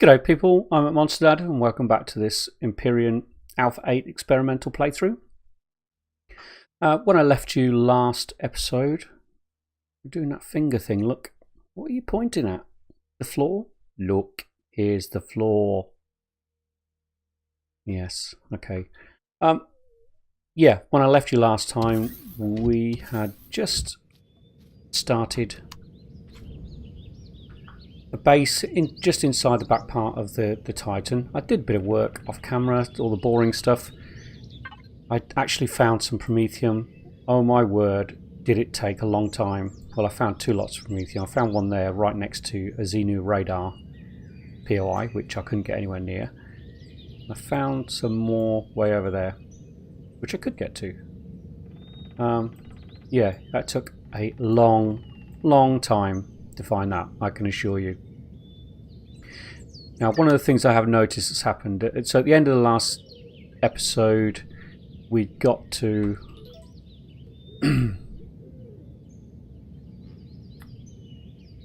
G'day people, I'm at Monster Dad and welcome back to this Empyrion Alpha 8 experimental playthrough. When I left you last episode, I'm doing that finger thing. Look, what are you pointing at? The floor? Look, here's the floor. Yes, okay. Yeah, when I left you last time, we had just started a base just inside the back part of the Titan. I did a bit of work off camera, all the boring stuff. I actually found some promethium. Oh my word, did it take a long time. Well, I found two lots of promethium. I found one there right next to a Xenu radar POI, which I couldn't get anywhere near. I found some more way over there, which I could get to. Yeah, that took a long time to find that, I can assure you. Now, one of the things I have noticed has happened, so at the end of the last episode we got to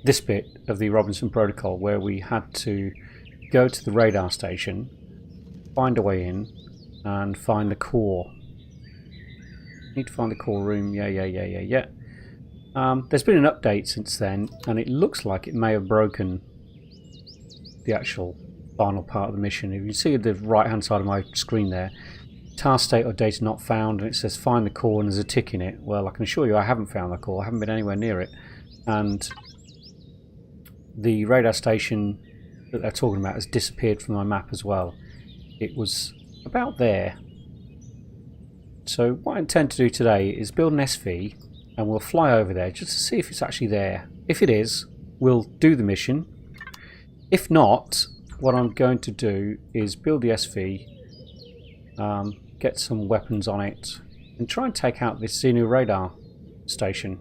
this bit of the Robinson Protocol where we had to go to the radar station, find a way in and find the core. Need to find the core room. Yeah. There's been an update since then, and it looks like it may have broken the actual final part of the mission. If you see the right hand side of my screen there, task state or data not found, and it says find the core and there's a tick in it. Well, I can assure you I haven't found the core. I haven't been anywhere near it. And the radar station that they're talking about has disappeared from my map as well. It was about there. So what I intend to do today is build an SV and we'll fly over there just to see if it's actually there. If it is, we'll do the mission. If not, what I'm going to do is build the SV, get some weapons on it, and try and take out this Xenu radar station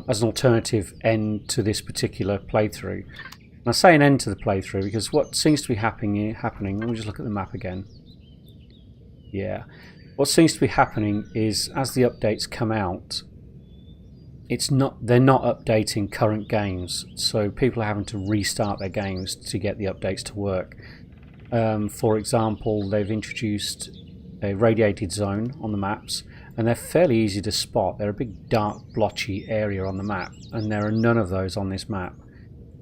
as an alternative end to this particular playthrough. And I say an end to the playthrough because what seems to be happening, let me just look at the map again. Yeah. What seems to be happening is as the updates come out, they're not updating current games, so people are having to restart their games to get the updates to work. For example, they've introduced a radiated zone on the maps, and they're fairly easy to spot. They're a big dark blotchy area on the map, and there are none of those on this map.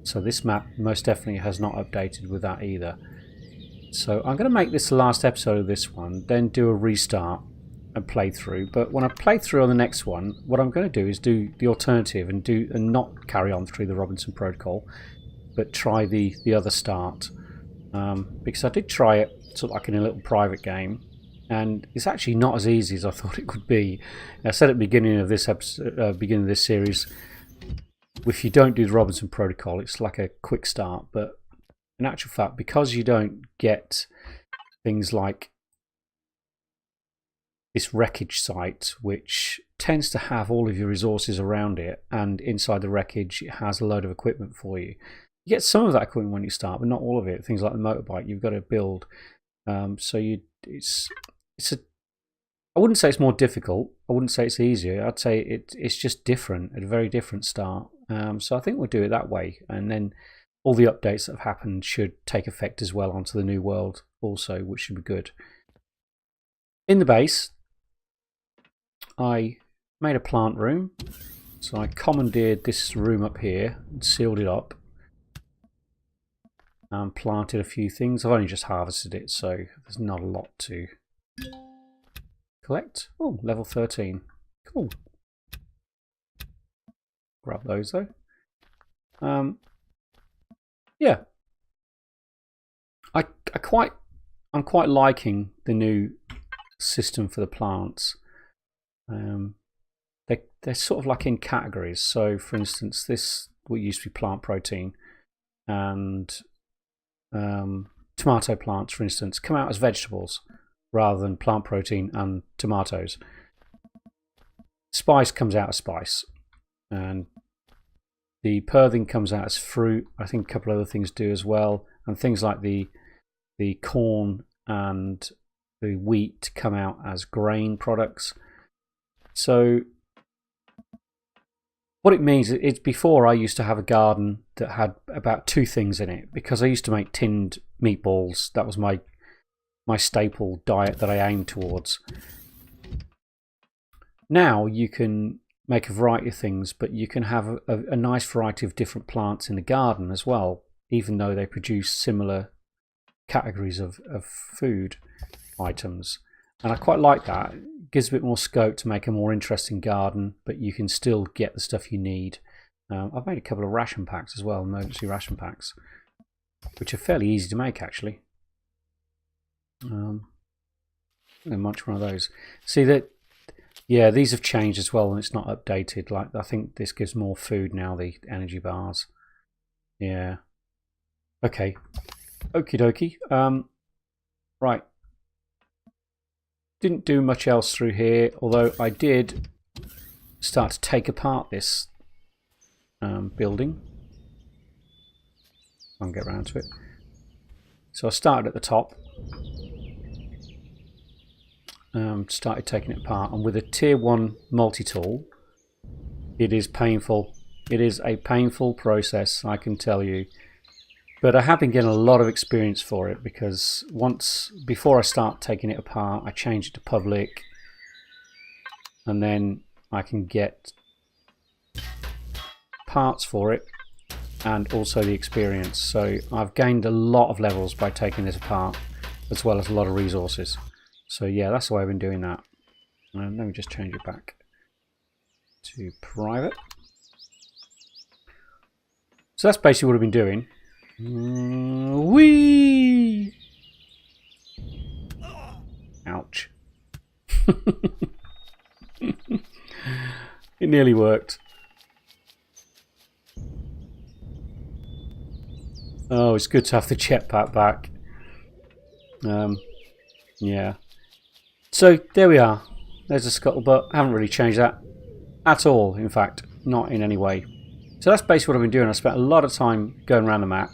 So this map most definitely has not updated with that either. So I'm going to make this the last episode of this one, then do a restart and play through. But when I play through on the next one, what I'm going to do is do the alternative and not carry on through the Robinson Protocol, but try the other start. Because I did try it sort of like in a little private game, and it's actually not as easy as I thought it would be. I said at the beginning of this episode, beginning of this series, if you don't do the Robinson Protocol, it's like a quick start, but in actual fact, because you don't get things like this wreckage site, which tends to have all of your resources around it, and inside the wreckage it has a load of equipment for you. You get some of that equipment when you start, but not all of it. Things like the motorbike you've got to build. So I wouldn't say it's more difficult. I wouldn't say it's easier. I'd say it's just different, a very different start. So I think we'll do it that way, and then all the updates that have happened should take effect as well onto the new world also, which should be good. In the base, I made a plant room. So I commandeered this room up here and sealed it up. And planted a few things. I've only just harvested it, so there's not a lot to collect. Oh, level 13. Cool. Grab those though. Yeah, I'm quite liking the new system for the plants. They're sort of like in categories. So, for instance, this what used to be plant protein, and tomato plants, for instance, come out as vegetables rather than plant protein and tomatoes. Spice comes out as spice, and the perthing comes out as fruit. I think a couple of other things do as well, and things like the corn and the wheat come out as grain products. So What it means is before I used to have a garden that had about 2 things in it because I used to make tinned meatballs. That was my staple diet that I aimed towards. Now you can make a variety of things, but you can have a nice variety of different plants in the garden as well, even though they produce similar categories of food items. And I quite like that. It gives a bit more scope to make a more interesting garden, but you can still get the stuff you need. I've made a couple of ration packs as well, emergency ration packs, which are fairly easy to make actually. I'm going to munch one of those. See that? Yeah, these have changed as well, and it's not updated. Like I think this gives more food now. The energy bars. Yeah. Okay. Okie dokie. Right. Didn't do much else through here, although I did start to take apart this building. I'll get around to it. So I started at the top. Started taking it apart, and with a tier 1 multi-tool, it is painful. It is a painful process, I can tell you. But I have been getting a lot of experience for it because before I start taking it apart, I change it to public, and then I can get parts for it and also the experience. So I've gained a lot of levels by taking this apart, as well as a lot of resources. So yeah, that's the way I've been doing that. And let me just change it back to private. So that's basically what I've been doing. Whee! Ouch. It nearly worked. Oh, it's good to have the jetpack back. Yeah. So there we are. There's a scuttlebutt. I haven't really changed that at all, in fact, not in any way. So that's basically what I've been doing. I spent a lot of time going around the map,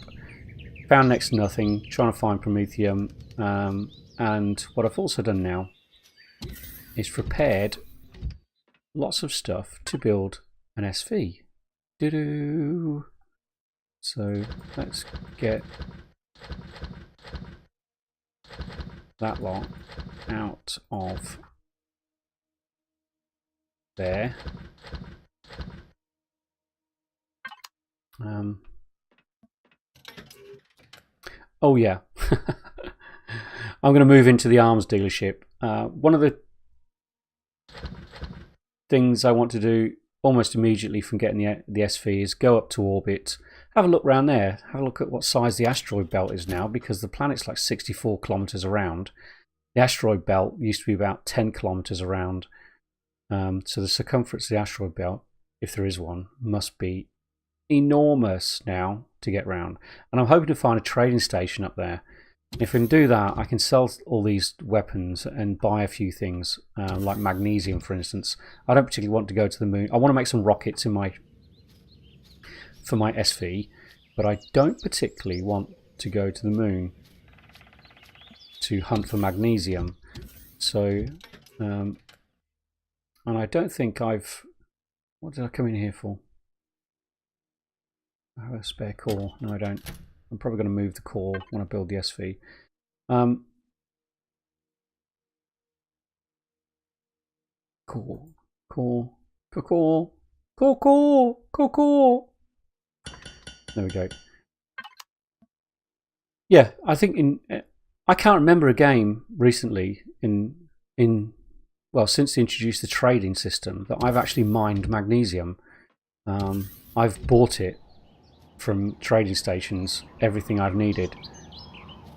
found next to nothing, trying to find Promethium, and what I've also done now is prepared lots of stuff to build an SV. Doo-doo. So let's get that lot out of there. Oh yeah, I'm going to move into the arms dealership. One of the things I want to do almost immediately from getting the SV is go up to orbit, have a look around there, have a look at what size the asteroid belt is now, because the planet's like 64 kilometers around. The asteroid belt used to be about 10 kilometers around. So the circumference of the asteroid belt, if there is one, must be enormous now to get round. And I'm hoping to find a trading station up there. If I can do that, I can sell all these weapons and buy a few things, like magnesium, for instance. I don't particularly want to go to the moon. I want to make some rockets for my SV, but I don't particularly want to go to the moon to hunt for magnesium. So, and I don't think I've... What did I come in here for? I have a spare core. No, I don't. I'm probably going to move the core when I build the SV. Core. There we go. Yeah, I think I can't remember a game recently well, since they introduced the trading system, that I've actually mined magnesium. I've bought it from trading stations, everything I've needed.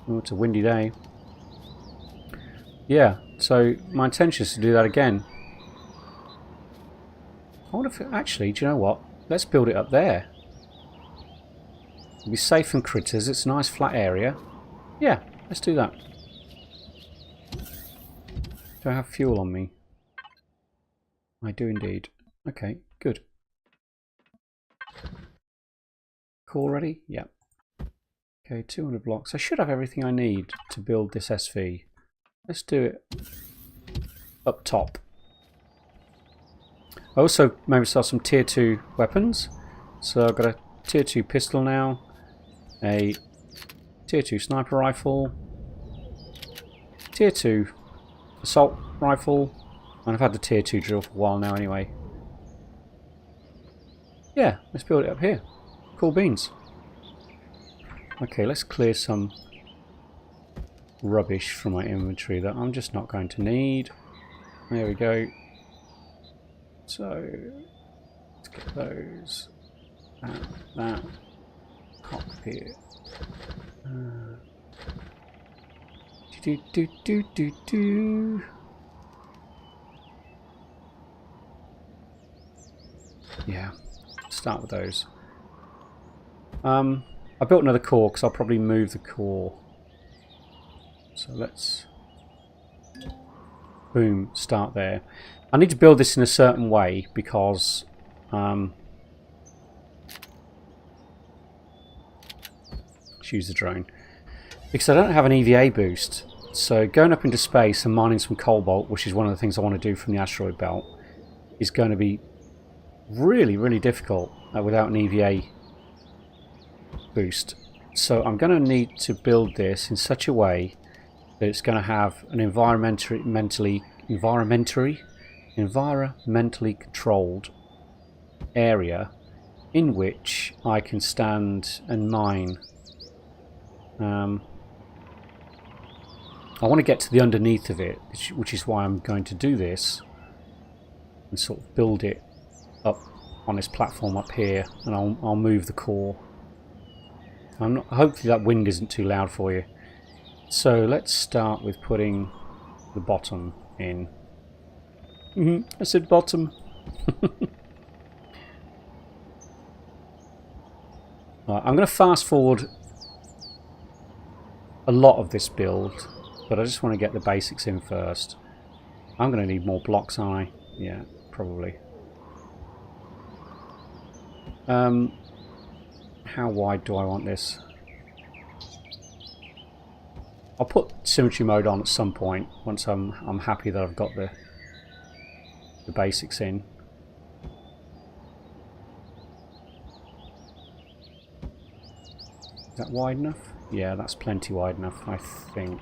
Oh, it's a windy day. Yeah, so my intention is to do that again. I wonder if actually, do you know what? Let's build it up there. It'll be safe from critters. It's a nice flat area. Yeah, let's do that. Do I have fuel on me? I do indeed. Okay, good. Core ready? Yeah. Okay, 200 blocks. I should have everything I need to build this SV. Let's do it up top. I also made myself some tier 2 weapons. So I've got a tier 2 pistol now, a tier 2 sniper rifle, tier 2 assault rifle, and I've had the tier 2 drill for a while now anyway. Yeah, let's build it up here. Cool beans. Okay, let's clear some rubbish from my inventory that I'm just not going to need. There we go. So, let's get those. That. Cockpit. Do. Yeah, start with those. I built another core because I'll probably move the core. So let's, boom, start there. I need to build this in a certain way because let's use the drone. Because I don't have an EVA boost. So going up into space and mining some cobalt, which is one of the things I want to do from the asteroid belt, is going to be really, really difficult without an EVA boost. So I'm going to need to build this in such a way that it's going to have an environmentally controlled area in which I can stand and mine. I want to get to the underneath of it, which is why I'm going to do this and sort of build it up on this platform up here, and I'll move the core. Hopefully that wind isn't too loud for you. So let's start with putting the bottom in. I said bottom. Right, I'm going to fast forward a lot of this build, but I just want to get the basics in first. I'm going to need more blocks, aren't I? Yeah, probably. How wide do I want this? I'll put symmetry mode on at some point once I'm happy that I've got the basics in. Is that wide enough? Yeah, that's plenty wide enough, I think.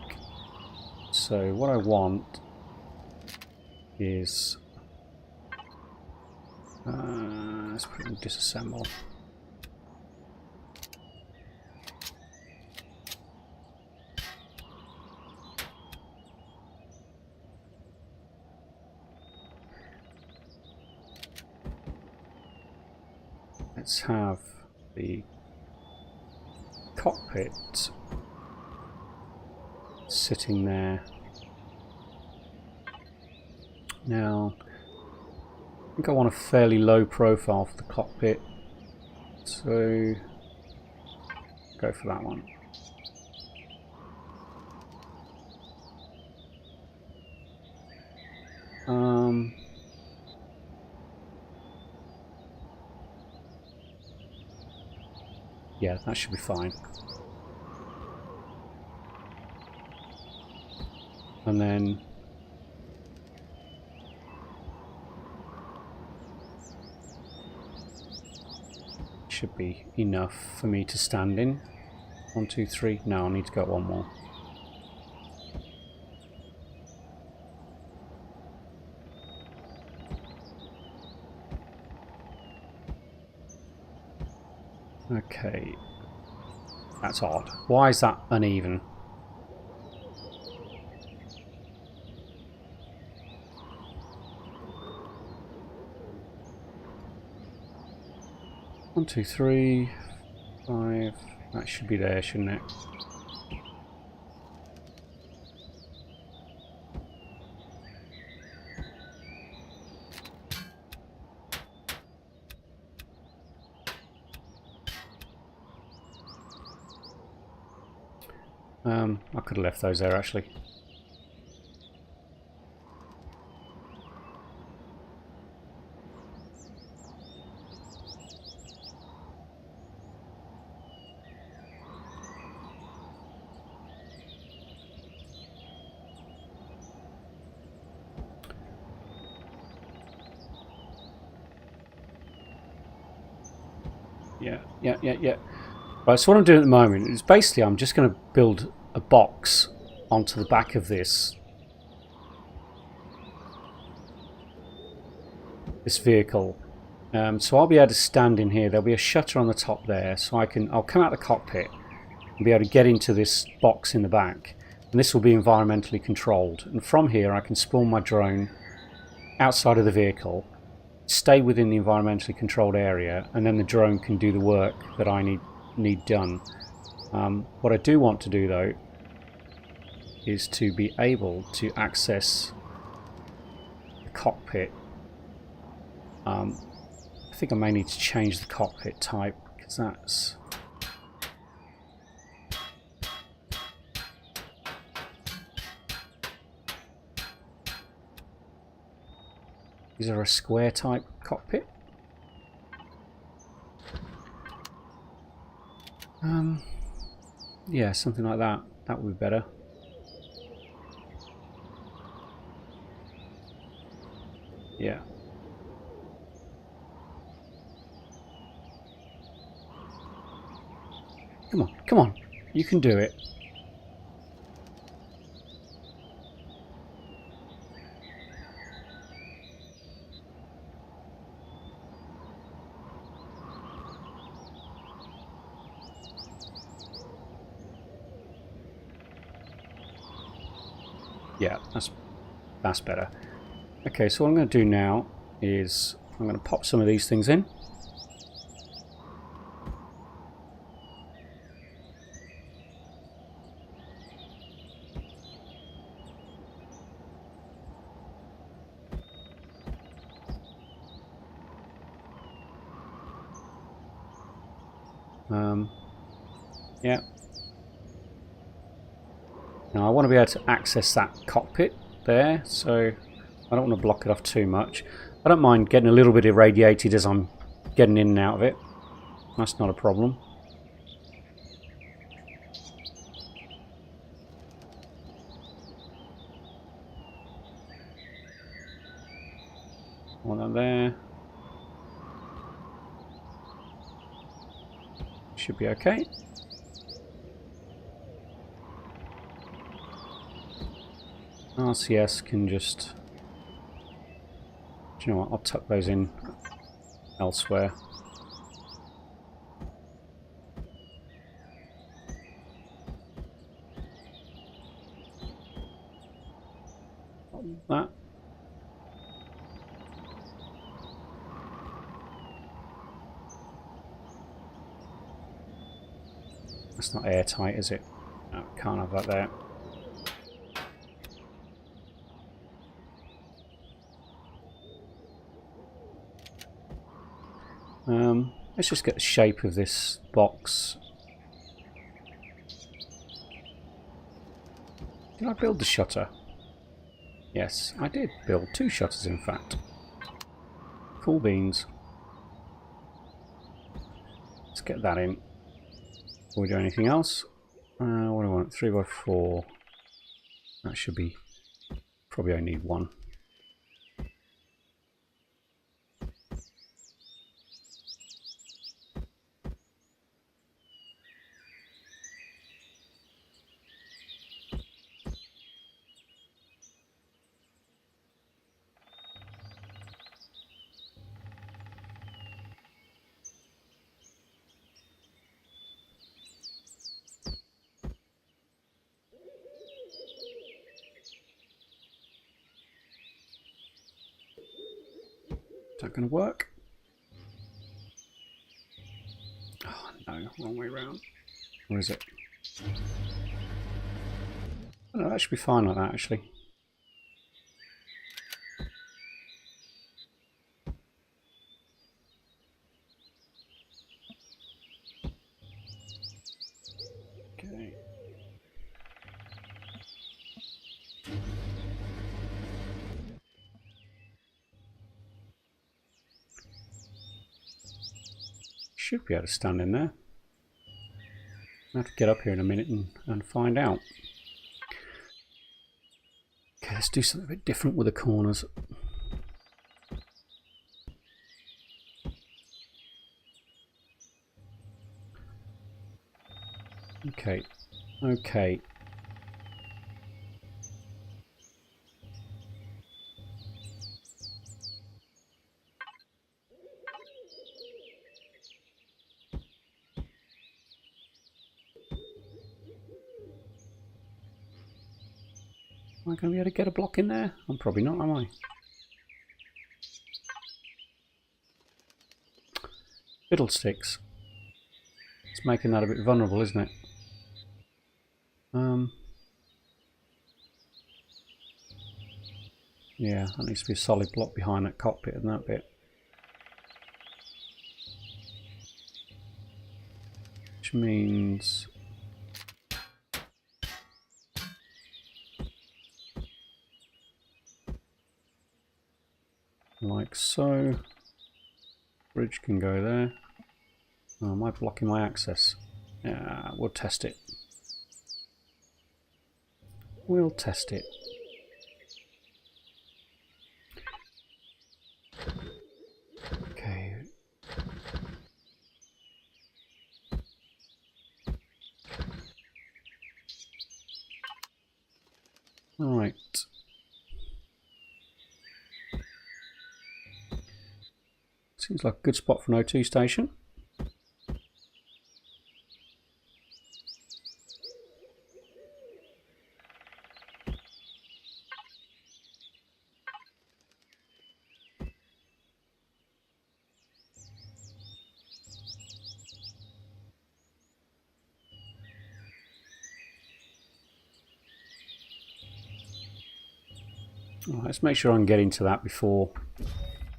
So what I want is let's put it in disassemble. Let's have the cockpit sitting there. Now, I think I want a fairly low profile for the cockpit, so go for that one. Yeah, that should be fine. And then should be enough for me to stand in. 1, 2, 3. No, I need to go one more. Okay, that's odd. Why is that uneven? One, 2, 3, 5. That should be there, shouldn't it? I could have left those there actually. Yeah. Right, so what I'm doing at the moment is basically I'm just going to build a box onto the back of this vehicle. So I'll be able to stand in here. There'll be a shutter on the top there, so I'll come out the cockpit and be able to get into this box in the back. And this will be environmentally controlled. And from here I can spawn my drone outside of the vehicle, stay within the environmentally controlled area, and then the drone can do the work that I need done. What I do want to do though is to be able to access the cockpit. I think I may need to change the cockpit type, because that's... Is there a square type cockpit? Yeah, something like that. That would be better. Yeah. Come on. You can do it. Yeah, that's better. Okay, so what I'm going to do now is I'm going to pop some of these things in. Yeah. Now I want to be able to access that cockpit there, so I don't want to block it off too much. I don't mind getting a little bit irradiated as I'm getting in and out of it. That's not a problem. Want that there. Should be okay. RCS can just... Do you know what? I'll tuck those in elsewhere. That. That's not airtight, is it? No, can't have that there. Let's just get the shape of this box. Did I build the shutter? Yes, I did build 2 shutters in fact. Cool beans. Let's get that in. Before we do anything else. What do I want? 3x4. That should be... Probably only need 1. Is that going to work? Oh no, wrong way round. Or is it? Oh, no, that should be fine like that actually. Okay. Should be able to stand in there. I'll have to get up here in a minute and find out. Okay, let's do something a bit different with the corners. Okay. Okay. Am I going to be able to get a block in there? I'm probably not, am I? Fiddlesticks. It's making that a bit vulnerable, isn't it? Yeah, that needs to be a solid block behind that cockpit and that bit. Which means... like so. Bridge can go there. Oh, am I blocking my access? Yeah, we'll test it. We'll test it. Okay. Right. Seems like a good spot for an O2 station. Right, let's make sure I can get into that before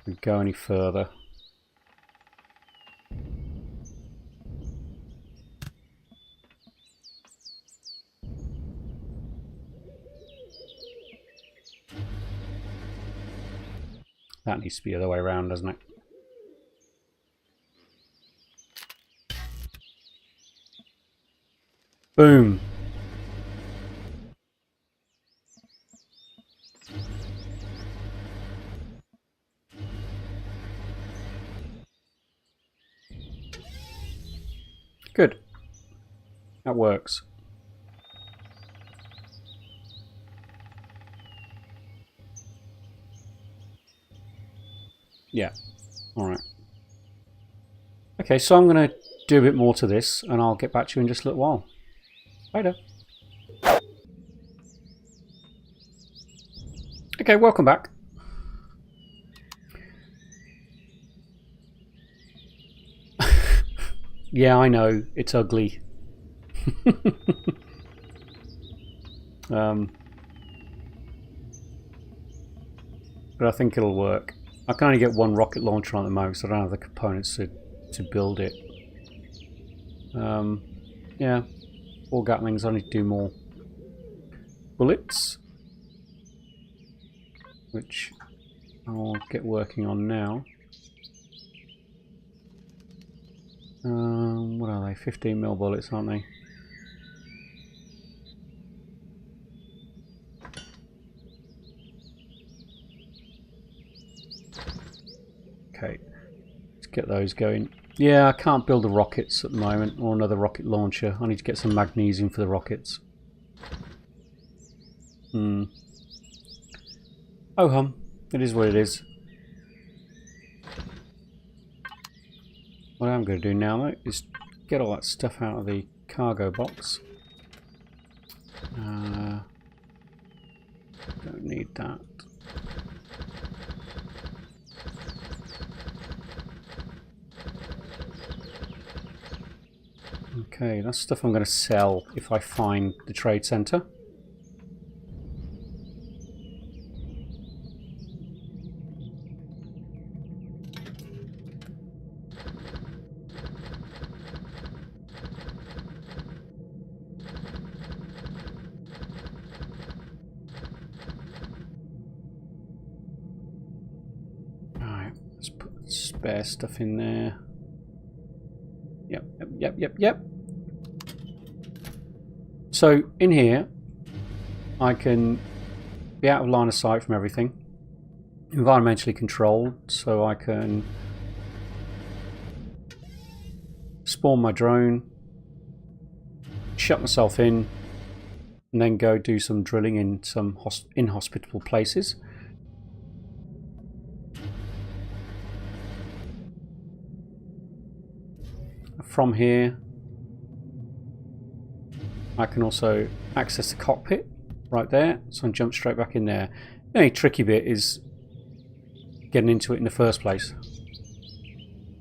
we go any further. That needs to be the other way around, doesn't it? Boom. Good. That works. Yeah. Alright. Okay, so I'm going to do a bit more to this and I'll get back to you in just a little while. Later. Okay, welcome back. Yeah, I know. It's ugly. But I think it'll work. I can only get one rocket launcher on at the moment, so I don't have the components to build it. Yeah, 4 Gatlings. I need to do more bullets, which I'll get working on now. What are they? 15mm bullets, aren't they? Okay, let's get those going. Yeah, I can't build the rockets at the moment, or another rocket launcher. I need to get some magnesium for the rockets. Oh hum, it is what it is. What I'm going to do now, though, is get all that stuff out of the cargo box. Don't need that. Okay, that's stuff I'm going to sell if I find the trade centre. Alright, let's put spare stuff in there. Yep. So in here, I can be out of line of sight from everything. Environmentally controlled, so I can spawn my drone, shut myself in, and then go do some drilling in some inhospitable places. From here, I can also access the cockpit right there, so I can jump straight back in there. The only tricky bit is getting into it in the first place.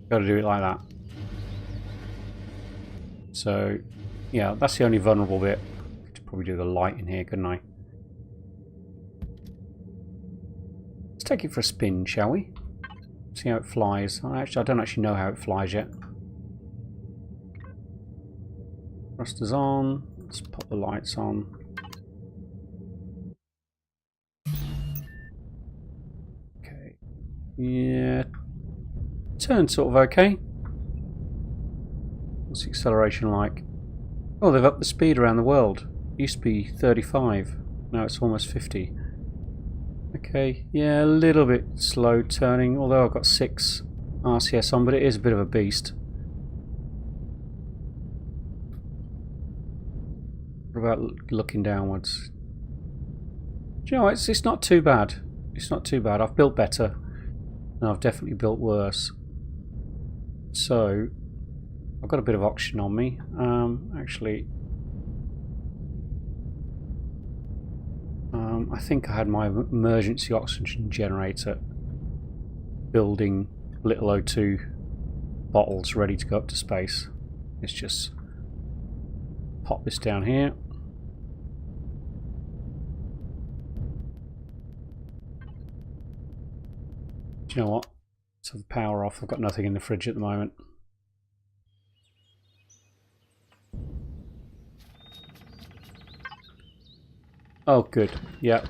Got to do it like that. So, yeah, that's the only vulnerable bit. Could probably do the light in here, couldn't I? Let's take it for a spin, shall we? See how it flies. I don't actually know how it flies yet. Thrusters on. Let's pop the lights on. Okay. Yeah. Turn sort of okay. What's the acceleration like? Oh, they've upped the speed around the world. It used to be 35. Now it's almost 50. Okay. Yeah, a little bit slow turning, although I've got 6 RCS on, but it is a bit of a beast. What about looking downwards? Do you know, it's not too bad. It's not too bad. I've built better, and I've definitely built worse. So, I've got a bit of oxygen on me. Actually, I think I had my emergency oxygen generator building little O2 bottles ready to go up to space. Let's just pop this down here. Do you know what? Let's have the power off. I've got nothing in the fridge at the moment. Oh, good. Yeah,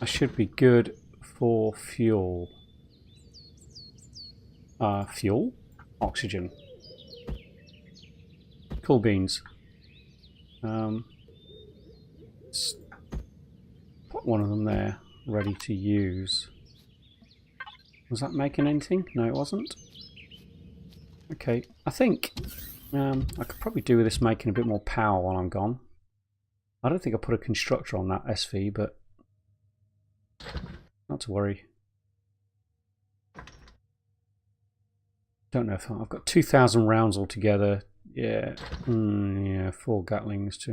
I should be good for fuel. Fuel? Oxygen. Cool beans. Let's put one of them there, ready to use. Was that making anything? No, it wasn't. Okay, I think I could probably do with this making a bit more power while I'm gone. I don't think I put a constructor on that SV, but not to worry. Don't know if I've got 2,000 rounds altogether. Yeah, yeah, 4 Gatlings.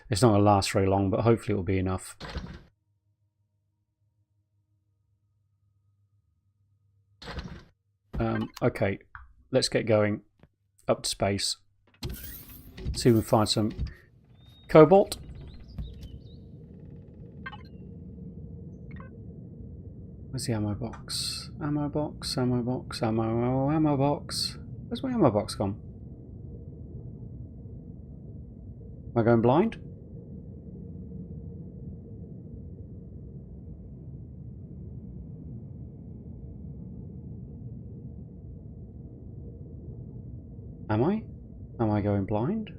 It's not going to last very long, but hopefully it will be enough. Okay, let's get going up to space. See if we can find some cobalt. Where's the ammo box? Ammo box, ammo box, ammo box. Where's my ammo box gone? Am I going blind? Am I? Am I going blind?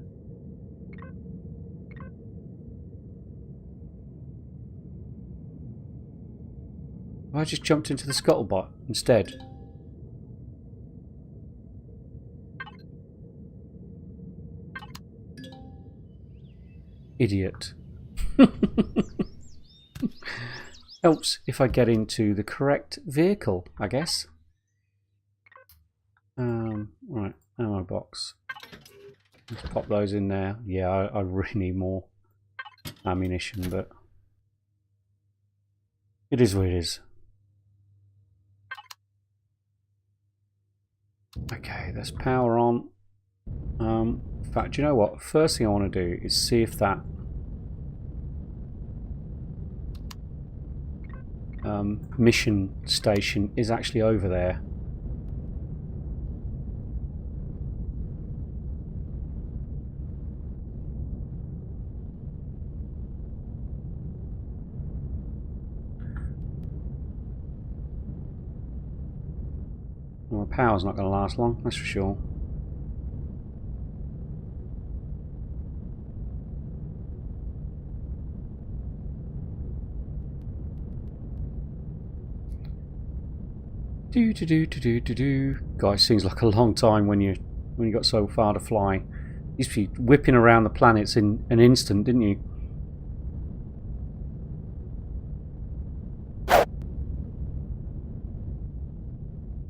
I just jumped into the scuttlebutt instead. Idiot. Helps if I get into the correct vehicle, I guess. Right, ammo box. Let's pop those in there. Yeah, I really need more ammunition, but it is what it is. Okay, there's power on. In fact, you know what? First thing I want to do is see if that mission station is actually over there. Well, my power's not going to last long, that's for sure. Do. Guys, seems like a long time when you got so far to fly. You used to be whipping around the planets in an instant, didn't you?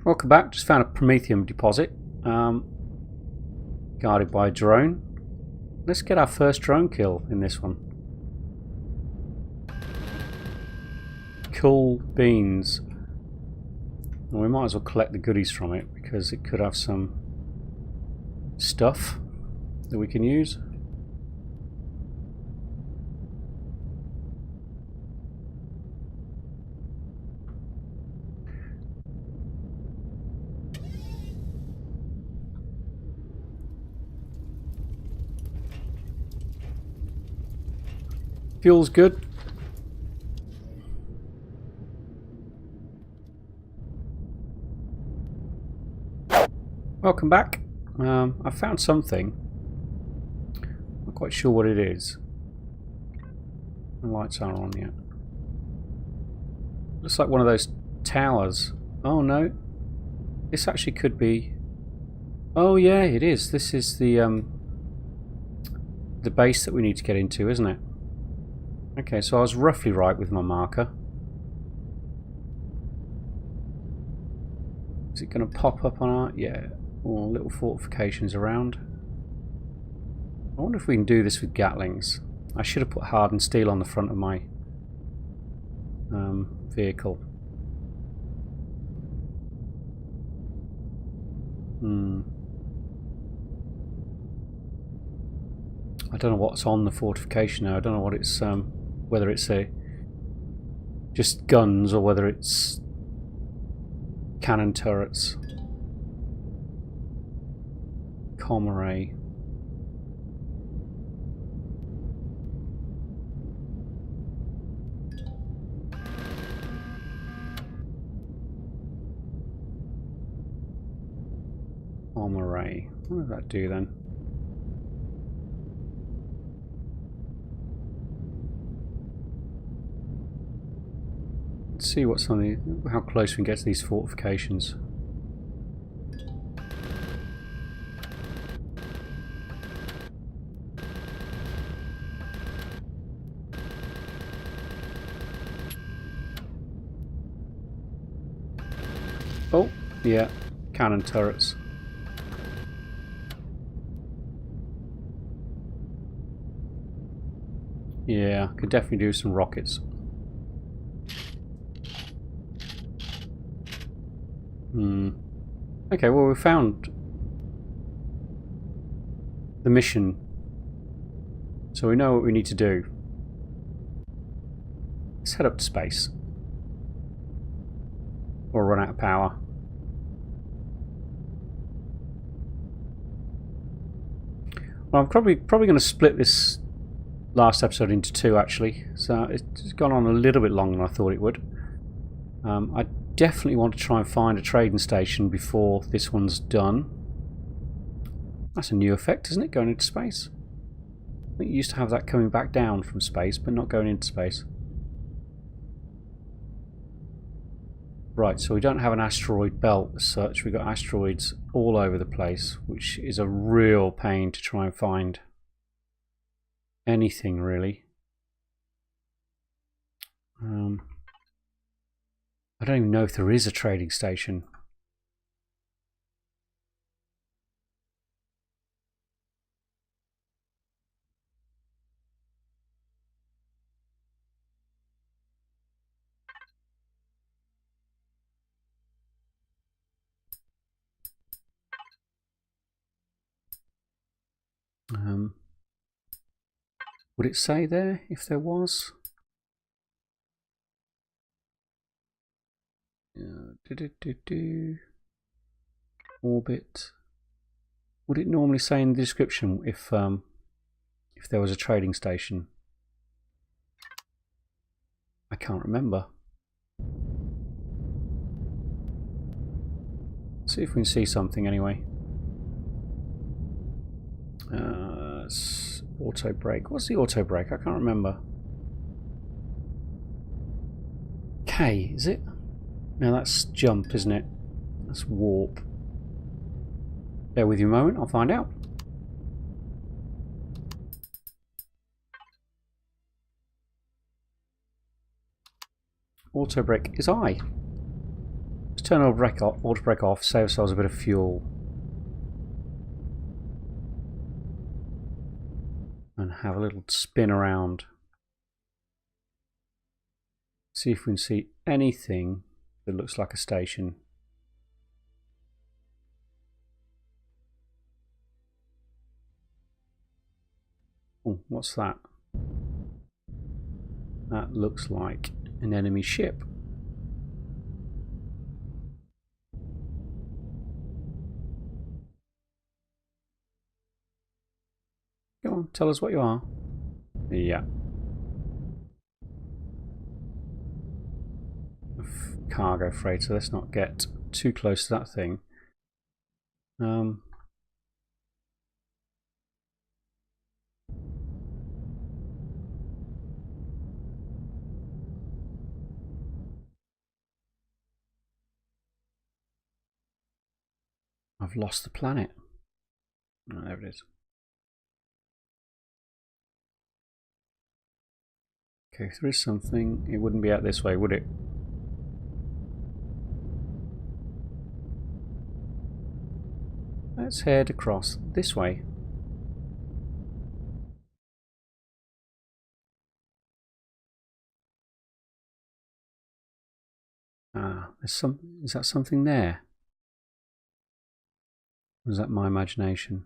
Welcome back. Just found a Promethium deposit. Guarded by a drone. Let's get our first drone kill in this one. Cool beans. Well, we might as well collect the goodies from it because it could have some stuff that we can use. Fuel's good. Welcome back. I found something. Not quite sure what it is. The lights aren't on yet. Looks like one of those towers. Oh no. This actually could be... Oh yeah, it is. This is the base that we need to get into, isn't it? Okay, so I was roughly right with my marker. Is it going to pop up on our... Yeah. Or little fortifications around. I wonder if we can do this with Gatlings. I should have put hardened steel on the front of my vehicle. I don't know what's on the fortification now. I don't know what it's whether it's just guns or whether it's cannon turrets. Array. Array. What does that do then? Let's see what's on the... how close we can get to these fortifications. Oh, yeah, cannon turrets. Yeah, could definitely do some rockets. Okay, well we found the mission, so we know what we need to do. Let's head up to space. Or run out of power. Well, I'm probably going to split this last episode into two, actually. So it's gone on a little bit longer than I thought it would. I definitely want to try and find a trading station before this one's done. That's a new effect, isn't it? Going into space. I think you used to have that coming back down from space, but not going into space. Right, so we don't have an asteroid belt as such. We've got asteroids all over the place, which is a real pain to try and find anything, really. I don't even know if there is a trading station. Would it say there if there was? Orbit. Would it normally say in the description if there was a trading station? I can't remember. Let's see if we can see something anyway. Auto brake. What's the auto brake? I can't remember. K, is it? No, that's jump, isn't it? That's warp. Bear with you a moment, I'll find out. auto brake is I. Let's turn auto brake off, save ourselves a bit of fuel. And have a little spin around. See if we can see anything that looks like a station. Oh, what's that? That looks like an enemy ship. Go on, tell us what you are. Yeah. Cargo freighter, let's not get too close to that thing. I've lost the planet. Oh, there it is. Okay, if there is something, it wouldn't be out this way, would it? Let's head across this way. Ah, is that something there? Or is that my imagination?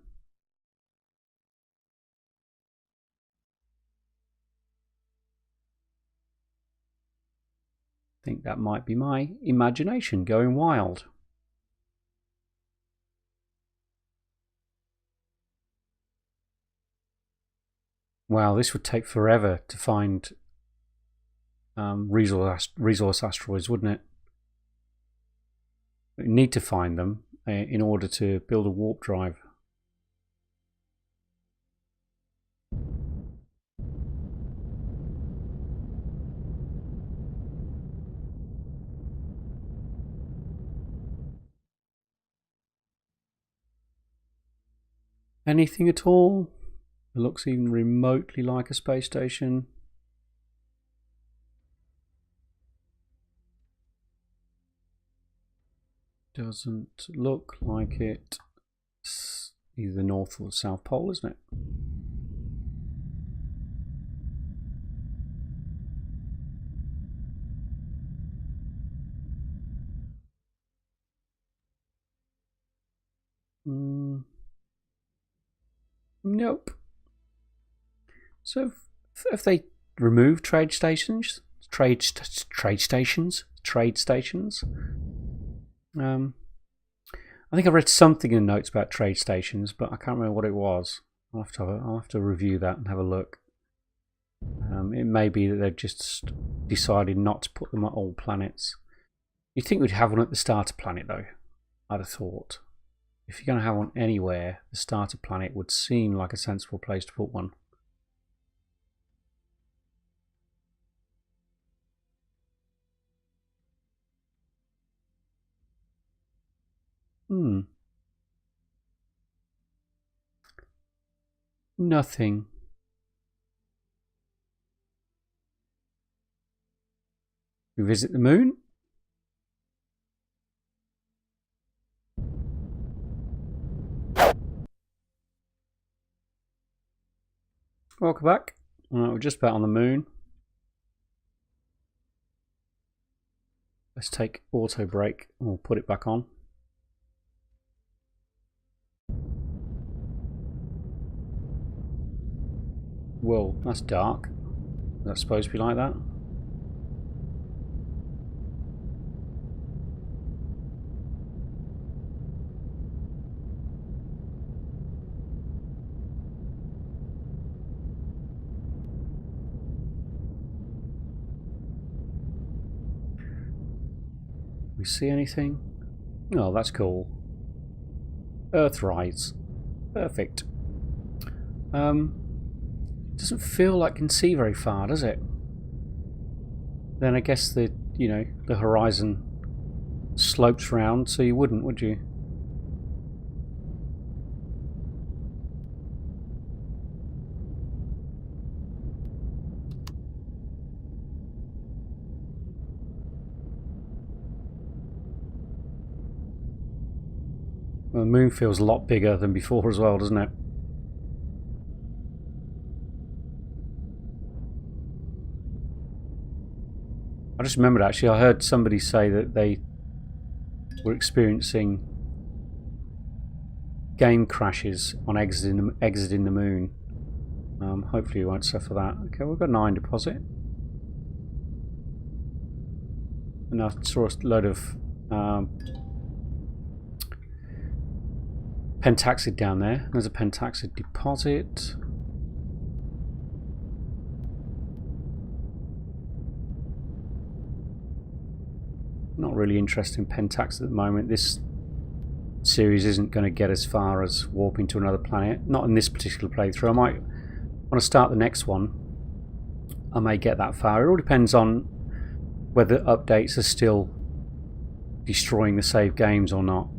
I think that might be my imagination going wild. Wow, this would take forever to find resource asteroids, wouldn't it? We need to find them in order to build a warp drive. Anything at all? It looks even remotely like a space station. Doesn't look like it. It's either the North or the South Pole, isn't it? Nope. So have they removed trade stations? Trade stations? I think I read something in the notes about trade stations, but I can't remember what it was. I'll have to review that and have a look. It may be that they've just decided not to put them at all planets. You'd think we'd have one at the starter planet, though. I'd have thought. If you're going to have one anywhere, the starter planet would seem like a sensible place to put one. Nothing. We visit the moon? Welcome back. We're just about on the moon. Let's take auto brake and we'll put it back on. Whoa, that's dark. Is that supposed to be like that? We see anything? Oh, that's cool. Earthrise. Perfect. Doesn't feel like it can see very far, does it? Then I guess the horizon slopes round, so you wouldn't, would you? Well, the moon feels a lot bigger than before as well, doesn't it? I just remembered actually, I heard somebody say that they were experiencing game crashes on exiting the moon. Hopefully you won't suffer that. Okay, we've got an iron deposit. And I saw a load of pentaxid down there. There's a pentaxid deposit. Not really interested in pentaxid at the moment. This series isn't going to get as far as warping to another planet. Not in this particular playthrough. I might want to start the next one. I may get that far. It all depends on whether updates are still destroying the save games or not.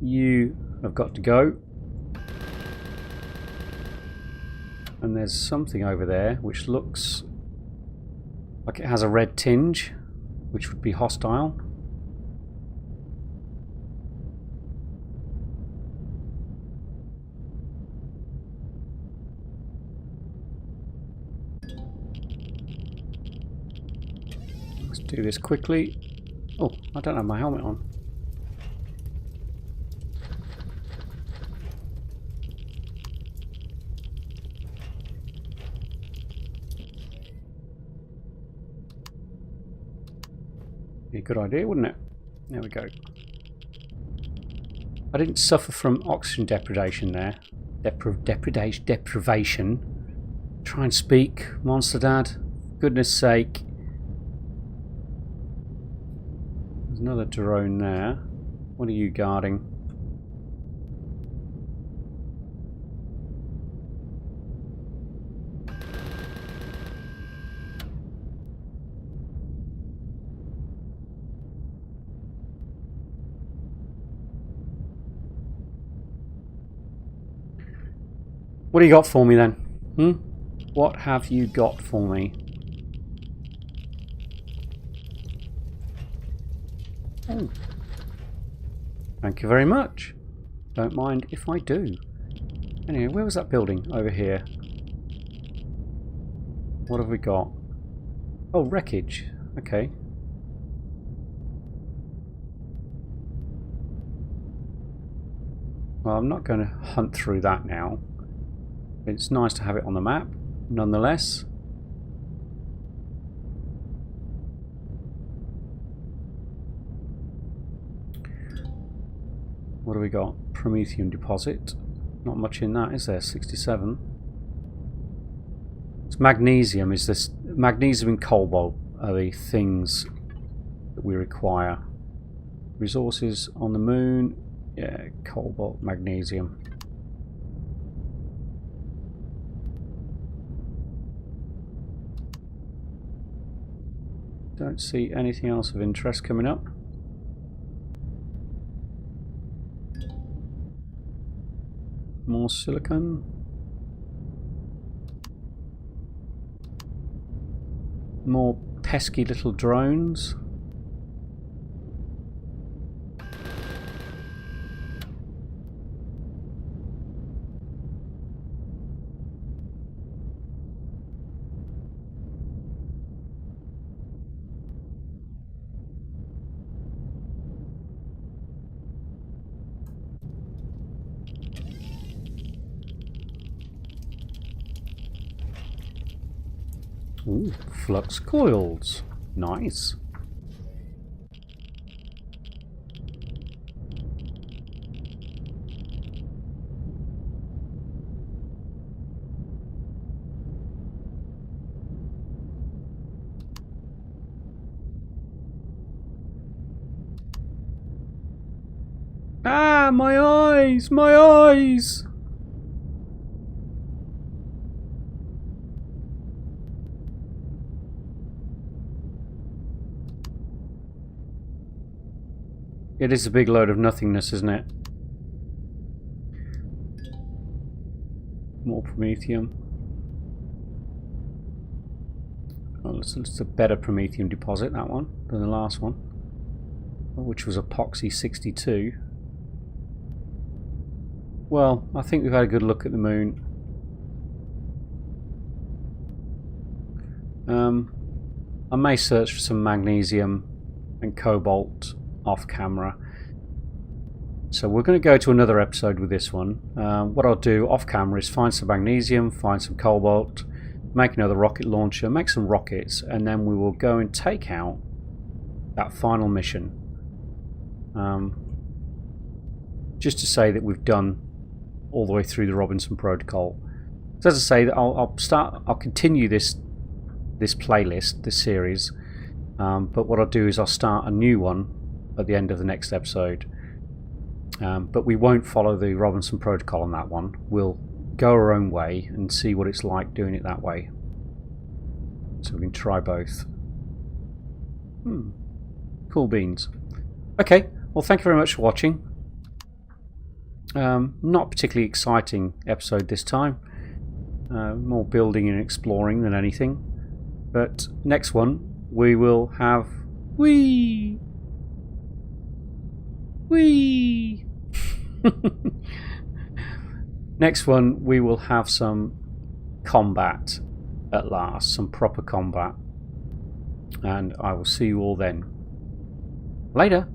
You have got to go. And there's something over there which looks like it has a red tinge, which would be hostile. Let's do this quickly. Oh, I don't have my helmet on. Be a good idea, wouldn't it? There we go. I didn't suffer from oxygen deprivation there. Deprivation. Try and speak, Monster Dad. Goodness sake. There's another drone there. What are you guarding? What do you got for me then? What have you got for me? Oh. Thank you very much. Don't mind if I do. Anyway, where was that building? Over here. What have we got? Oh, wreckage. Okay. Well, I'm not going to hunt through that now. It's nice to have it on the map, nonetheless. What do we got? Promethium deposit. Not much in that, is there? 67. It's magnesium. Is this magnesium and cobalt are the things that we require? Resources on the moon. Yeah, cobalt, magnesium. Don't see anything else of interest coming up. More silicon. More pesky little drones. Ooh, flux coils. Nice. Ah, my eyes! My eyes! It is a big load of nothingness, isn't it? More promethium. Well, it's a better Promethium deposit, that one, than the last one, which was epoxy 62. Well, I think we've had a good look at the moon. I may search for some magnesium and cobalt off camera. So we're going to go to another episode with this one. What I'll do off camera is find some magnesium, find some cobalt, make another rocket launcher, make some rockets, and then we will go and take out that final mission. Just to say that we've done all the way through the Robinson Protocol. So as I say, I'll continue this playlist, this series, but what I'll do is I'll start a new one at the end of the next episode. But we won't follow the Robinson Protocol on that one. We'll go our own way and see what it's like doing it that way. So we can try both. Cool beans. Okay, well, thank you very much for watching. Not particularly exciting episode this time. More building and exploring than anything. But next one we will have whee. Next one we will have some combat at last, some proper combat, and I will see you all then. Later.